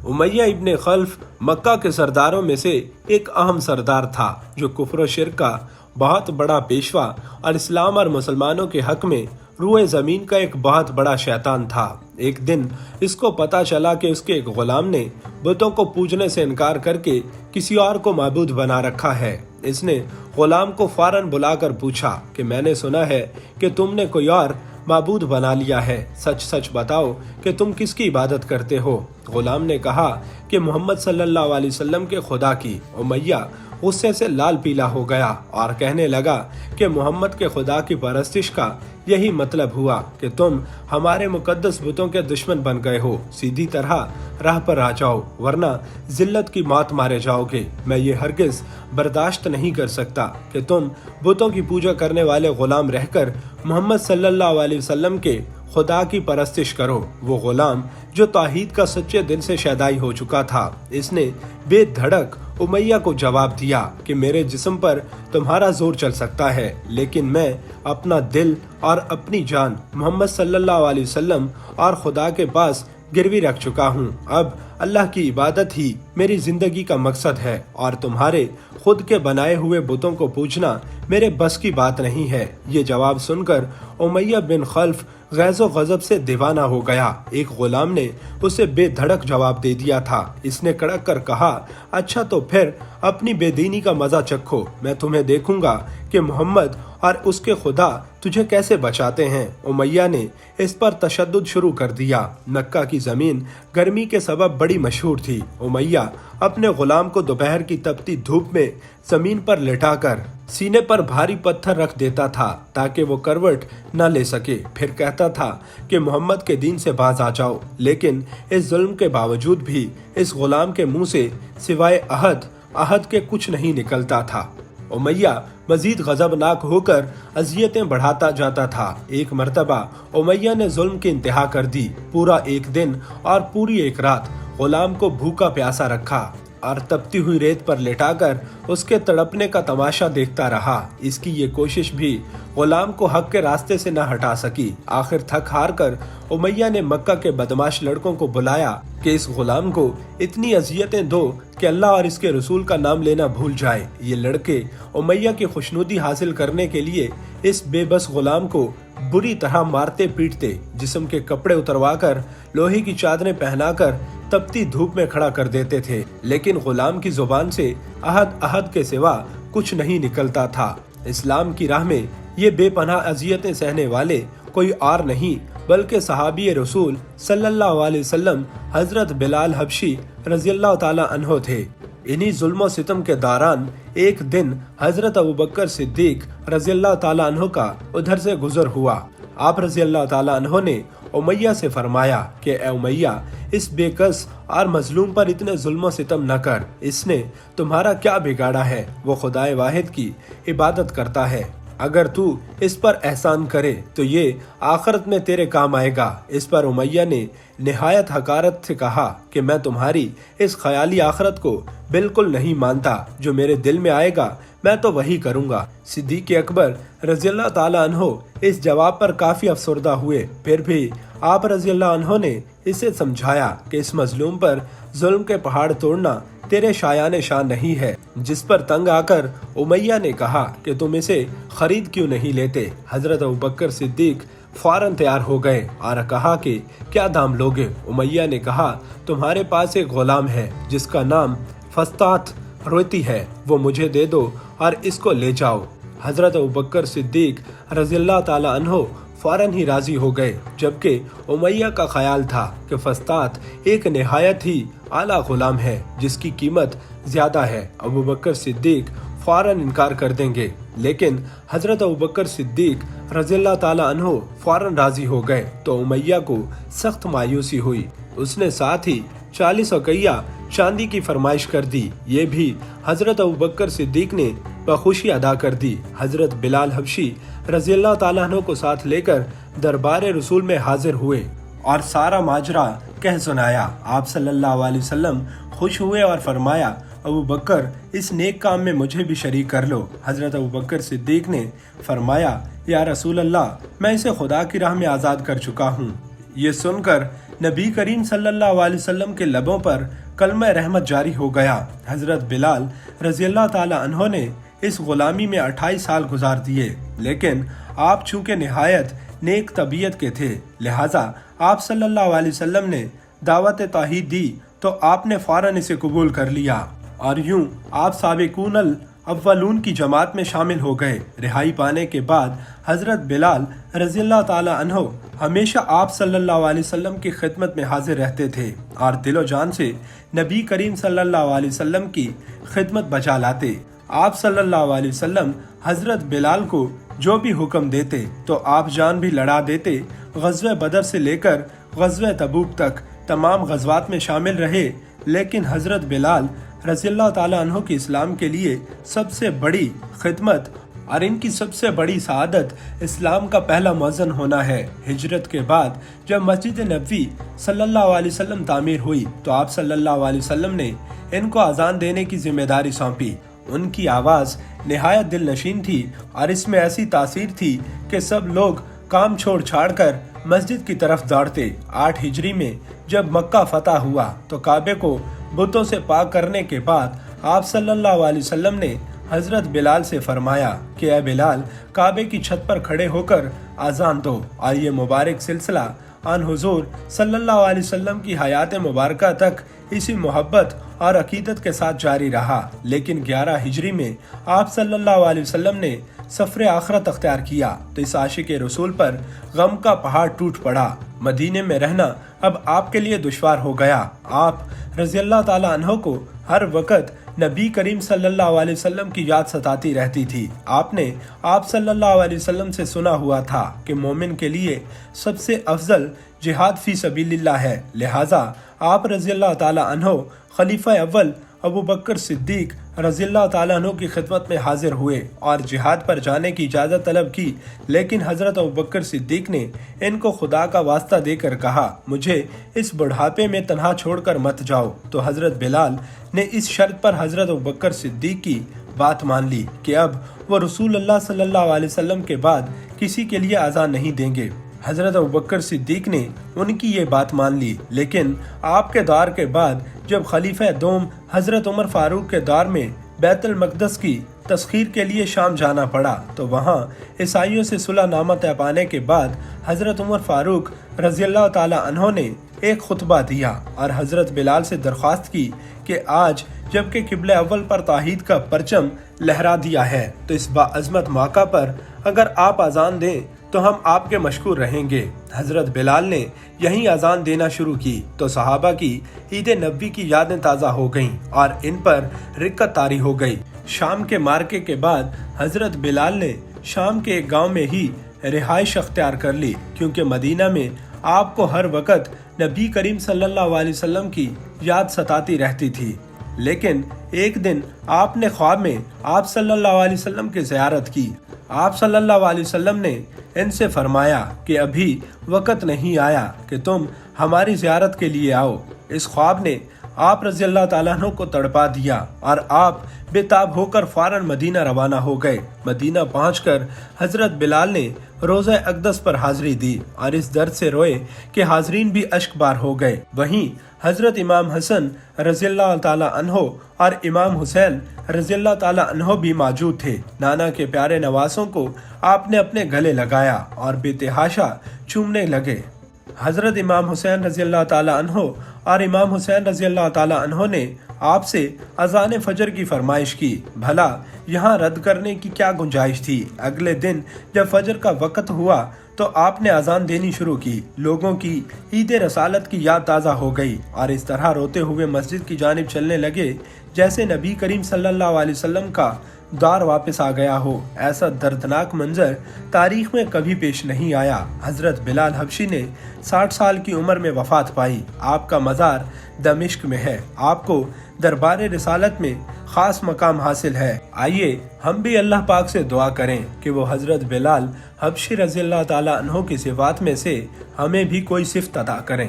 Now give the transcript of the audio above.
उमैया इब्ने खल्फ मक्का के सरदारों में से एक अहम सरदार था जो कुफ्र शिर्क का बहुत बड़ा पेशवा और इस्लाम और मुसलमानों के हक में रूए ज़मीन का एक बहुत बड़ा शैतान था। एक दिन इसको पता चला कि उसके एक गुलाम ने बुतों को पूजने से इनकार करके किसी और को माबूद बना रखा है। इसने गुलाम को फौरन बुलाकर पूछा कि मैंने सुना है कि तुमने कोई और माबूद बना लिया है, सच सच बताओ कि तुम किसकी इबादत करते हो। गुलाम ने कहा कि मोहम्मद सल्लल्लाहु अलैहि वसल्लम के खुदा की। उमैया गुस्से से लाल पीला हो गया और कहने लगा कि मोहम्मद के खुदा की परस्तिश का यही मतलब हुआ कि तुम हमारे मुकद्दस बुतों के दुश्मन बन गए हो। सीधी तरह राह पर आ जाओ वरना जिल्लत की मौत मारे जाओगे। मैं ये हरगिज बर्दाश्त नहीं कर सकता कि तुम बुतों की पूजा करने वाले गुलाम रहकर मोहम्मद सल्लल्लाहु अलैहि वसल्लम के खुदा की परस्तिश करो। वो गुलाम जो तौहीद का सच्चे दिल से शैदाई हो चुका था, इसने बेधड़क उमैया को जवाब दिया कि मेरे जिस्म पर तुम्हारा जोर चल सकता है, लेकिन मैं अपना दिल और अपनी जान मोहम्मद सल्लल्लाहु अलैहि वसल्लम और खुदा के पास गिरवी रख चुका हूँ। अब अल्लाह की इबादत ही मेरी जिंदगी का मकसद है और तुम्हारे खुद के बनाए हुए बुतों को पूजना मेरे बस की बात नहीं है। ये जवाब सुनकर उमैया बिन खल्फ गैज़ो गज़ब से दीवाना हो गया। एक गुलाम ने उसे बेधड़क जवाब दे दिया था। इसने कड़क कर कहा, अच्छा तो फिर अपनी बेदीनी का मजा चखो। मैं तुम्हें देखूंगा कि मोहम्मद और उसके खुदा तुझे कैसे बचाते हैं। उमैया ने इस पर तशद्दुद शुरू कर दिया। मक्का की जमीन गर्मी के सबब बड़ी मशहूर थी। उमैया अपने गुलाम को दोपहर की तपती धूप में जमीन पर लेटाकर सीने पर भारी पत्थर रख देता था ताकि वो करवट न ले सके। फिर कहता था कि मोहम्मद के दीन से बाज आ जाओ, लेकिन इस जुल्म के बावजूद भी इस गुलाम के मुंह से सिवाय अहद के कुछ नहीं निकलता था। उमैया मजीद गजबनाक होकर अजियतें बढ़ाता जाता था। एक मर्तबा उमैया ने जुल्म की इंतहा कर दी। पूरा एक दिन और पूरी एक रात गुलाम को भूखा प्यासा रखा और तपती हुई रेत पर लेटाकर उसके तड़पने का तमाशा देखता रहा। इसकी ये कोशिश भी गुलाम को हक के रास्ते से न हटा सकी। आखिर थक हार कर उमैया ने मक्का के बदमाश लड़कों को बुलाया कि इस गुलाम को इतनी अजियतें दो कि अल्लाह और इसके रसूल का नाम लेना भूल जाए। ये लड़के उमैया की खुशनुदी हासिल करने के लिए इस बेबस गुलाम को बुरी तरह मारते पीटते, जिस्म के कपड़े उतरवाकर लोहे की चादरें पहनाकर तपती धूप में खड़ा कर देते थे, लेकिन गुलाम की जुबान से अहद के सिवा कुछ नहीं निकलता था। इस्लाम की राह में ये बेपनाह अजियतें सहने वाले कोई और नहीं बल्कि सहाबी रसूल सल्लल्लाहु अलैहि वसल्लम हजरत बिलाल हबशी रज़ियल्लाहु ताला अन्हो थे। इन्हीं जुल्म सितम के दौरान एक दिन हजरत अबू बकर सिद्दीक रज़ियल्लाहु ताला अन्हो का उधर से गुजर हुआ। आप रज़ियल्लाहु ताला अन्हो ने उमैया से फरमाया कि ए उमैया, इस बेकस और मजलूम पर इतने जुल्म सितम न कर। इसने तुम्हारा क्या बिगाड़ा है? वो खुदाए वाहिद की इबादत करता है। अगर तू इस पर एहसान करे तो ये आखिरत में तेरे काम आएगा। इस पर उमैया ने निहायत हकारत से कहा कि मैं तुम्हारी इस ख्याली आखिरत को बिल्कुल नहीं मानता। जो मेरे दिल में आएगा मैं तो वही करूंगा। सिद्दीक अकबर रज़ियल्लाहु ताला अन्हो इस जवाब पर काफी अफसरदा हुए। फिर भी आप रज़ियल्लाहु अन्हो ने इसे समझाया कि इस मजलूम पर जुल्म के पहाड़ तोड़ना तेरे शायान शान नहीं है। जिस पर तंग आकर उमैया ने कहा कि तुम इसे खरीद क्यों नहीं लेते। हजरत अबू बकर सिद्दीक फौरन तैयार हो गए और कहा कि क्या दाम लोगे। उमैया ने कहा, तुम्हारे पास एक गुलाम है जिसका नाम फस्तात रोती है, वो मुझे दे दो और इसको ले जाओ। हजरत अबू बकर सिद्दीक रज़ियल्लाहु ताला अन्हो फौरन ही राजी हो गए, जबकि उमैया का ख्याल था कि फस्तात एक निहायत ही आला गुलाम है जिसकी कीमत ज्यादा है। अबू बकर सिद्दीक फौरन इनकार कर देंगे, लेकिन हजरत अबू बकर सिद्दीक रज़ियल्लाहु ताला अन्हो फौरन राजी हो गए तो उमैया को सख्त मायूसी हुई। उसने साथ ही 40 औक़िया चांदी की फरमाइश कर दी। ये भी हजरत अबू बकर सिद्दीक ने बखुशी अदा कर दी। हजरत बिलाल हबशी रज़ियल्लाहु ताला अन्हो को साथ लेकर दरबार रसूल में हाजिर हुए और सारा माजरा कह सुनाया। आप सल्लल्लाहु अलैहि वसल्लम खुश हुए और फरमाया, अबू बकर, इस नेक काम में मुझे भी शरीक कर लो। हजरत अबू बकर सिद्दीक ने फरमाया, या रसूल अल्लाह, मैं इसे खुदा की राह में आज़ाद कर चुका हूँ। ये सुनकर नबी करीम सल्लल्लाहु अलैहि वसल्लम के लबों पर कलमा रहमत जारी हो गया। हजरत बिलाल रजी अल्लाह ताला अन्हो ने इस गुलामी में 28 साल गुजार दिए, लेकिन आप चूंकि निहायत नेक तबीयत के थे, लिहाजा आप सल्लल्लाहु अलैहि वसल्लम ने दावत तौहीद दी तो आपने फौरन इसे कबूल कर लिया और यूं आप साबिकून अव्वलून की जमात में शामिल हो गए। रिहाई पाने के बाद हजरत बिलाल रज़ी अल्लाह ताला अन्हो हमेशा आप सल्लल्लाहु अलैहि वसल्लम की खिदमत में हाजिर रहते थे और दिलो जान से नबी करीम सल्लल्लाहु अलैहि वसल्लम की खिदमत बचा लाते। आप सल्लल्लाहु अलैहि वसल्लम हजरत बिलाल को जो भी हुक्म देते तो आप जान भी लड़ा देते। ग़ज़वे बदर से लेकर ग़ज़वे तबूक तक तमाम ग़ज़वात में शामिल रहे, लेकिन हजरत बिलाल रज़ी अल्लाह ताला अन्हो की इस्लाम के लिए सबसे बड़ी खिदमत और इनकी सबसे बड़ी सआदत इस्लाम का पहला मुअज़्ज़िन होना है। हिजरत के बाद जब मस्जिद नबवी सल्लल्लाहु अलैहि वसल्लम तामीर हुई तो आप सल्लल्लाहु अलैहि वसल्लम ने इनको अजान देने की जिम्मेदारी सौंपी। उनकी आवाज़ निहायत दिलनशीन थी और इसमें ऐसी तासीर थी कि सब लोग काम छोड़ छाड़ कर मस्जिद की तरफ दौड़ते। 8 हिजरी में जब मक्का फतह हुआ तो काबे को बुतों से पाक करने के बाद आप सल्लल्लाहु अलैहि वसल्लम ने हजरत बिलाल से फरमाया कि ए बिलाल, काबे की छत पर खड़े होकर आज़ान दो। और ये मुबारक सिलसिला आन हुजूर सल्लल्लाहु अलैहि वसल्लम की हयात मुबारका तक इसी मोहब्बत और अकीदत के साथ जारी रहा। लेकिन 11 हिजरी में आप सल्लल्लाहु अलैहि वसल्लम ने सफर आखरत अख्तियार किया तो इस आशिक रसूल पर गम का पहाड़ टूट पड़ा। मदीने में रहना अब आपके लिए दुश्वार हो गया। आप रज़ी अल्लाह ताला अन्हो को हर वक्त नबी करीम सल्लल्लाहु अलैहि वसल्लम की याद सताती रहती थी। आपने आप सल्लल्लाहु अलैहि वसल्लम से सुना हुआ था कि मोमिन के लिए सबसे अफजल जिहाद फी सबीलिल्लाह है, लिहाजा आप रज़ी अल्लाह ताला अन्हो खलीफा अव्वल अबू बकर सिद्दीक रज़ी अल्लाह ताला अन्हो की खिदमत में हाजिर हुए और जिहाद पर जाने की इजाज़त तलब की। लेकिन हज़रत अबू बकर सिद्दीक ने इनको खुदा का वास्ता देकर कहा, मुझे इस बुढ़ापे में तन्हा छोड़कर मत जाओ। तो हज़रत बिलाल ने इस शर्त पर हज़रत अबू बकर सिद्दीक की बात मान ली कि अब वो रसूलुल्लाह सल्लल्लाहु अलैहि वसल्लम के बाद किसी के लिए आज़ान नहीं देंगे। हज़रत अबू बकर सिद्दीक ने उनकी ये बात मान ली, लेकिन आपके दौर के बाद जब खलीफा दोम हज़रत उमर फारूक के दौर में बैतुल मक़दस की तस्खीर के लिए शाम जाना पड़ा तो वहाँ ईसाइयों से सुलहनामा तय पाने के बाद हज़रत उमर फारूक रज़ी अल्लाह ताला अन्हो ने एक खुतबा दिया और हज़रत बिलाल से दरख्वास्त की कि आज जबकि किबले अव्वल पर तौहीद का परचम लहरा दिया है तो इस बाअज़मत मौका पर अगर आप आज़ान दें तो हम आपके मशकूर रहेंगे। हजरत बिलाल ने यहीं अजान देना शुरू की तो सहाबा की ईद नबी की यादें ताज़ा हो गईं और इन पर रिक्कत तारी हो गई। शाम के मार्के के बाद हजरत बिलाल ने शाम के एक गांव में ही रिहाइश अख्तियार कर ली, क्योंकि मदीना में आपको हर वक्त नबी करीम सल्लल्लाहु अलैहि वसल्लम की याद सताती रहती थी। लेकिन एक दिन आपने ख्वाब में आप सल्लल्लाहु अलैहि वसल्लम की ज़ियारत की। आप सल्लल्लाहु अलैहि वसल्लम ने इनसे फरमाया कि अभी वक़्त नहीं आया कि तुम हमारी ज़ियारत के लिए आओ। इस ख्वाब ने आप रज़ी अल्लाह ताला अन्हु को तड़पा दिया और आप बेताब होकर फ़ौरन मदीना रवाना हो गए। मदीना पहुंचकर हज़रत बिलाल ने रोज़ा अक़दस पर हाज़िरी दी और इस दर्द से रोए कि हाज़रीन भी अश्कबार हो गए। वहीं हज़रत इमाम हसन रज़ी अल्लाह ताला अन्हो और इमाम हुसैन रज़ी अल्लाह ताला अन्हो भी मौजूद थे। नाना के प्यारे नवासों को आपने अपने गले लगाया और बेतहाशा चूमने लगे। हज़रत इमाम हुसैन रज़ी अल्लाह ताला अन्हो और इमाम हुसैन रज़ी अल्लाह ताला अन्हो ने आपसे अज़ान फजर की फरमाइश की। भला यहाँ रद्द करने की क्या गुंजाइश थी। अगले दिन जब फजर का वक़्त हुआ तो आपने अजान देनी शुरू की। लोगों की ईद रसालत की याद ताज़ा हो गई और इस तरह रोते हुए मस्जिद की जानिब चलने लगे जैसे नबी करीम सल्लल्लाहु अलैहि वसल्लम का दौर वापस आ गया हो। ऐसा दर्दनाक मंजर तारीख में कभी पेश नहीं आया। हजरत बिलाल हबशी ने 60 साल की उम्र में वफात पाई। आपका मज़ार दमिश्क में है। आपको दरबार रिसालत में ख़ास मकाम हासिल है। आइए हम भी अल्लाह पाक से दुआ करें कि वो हजरत बिलाल हबशी रज़ी अल्लाह ताला अन्हो की सिफ़ात में से हमें भी कोई सिफ़त अता करें।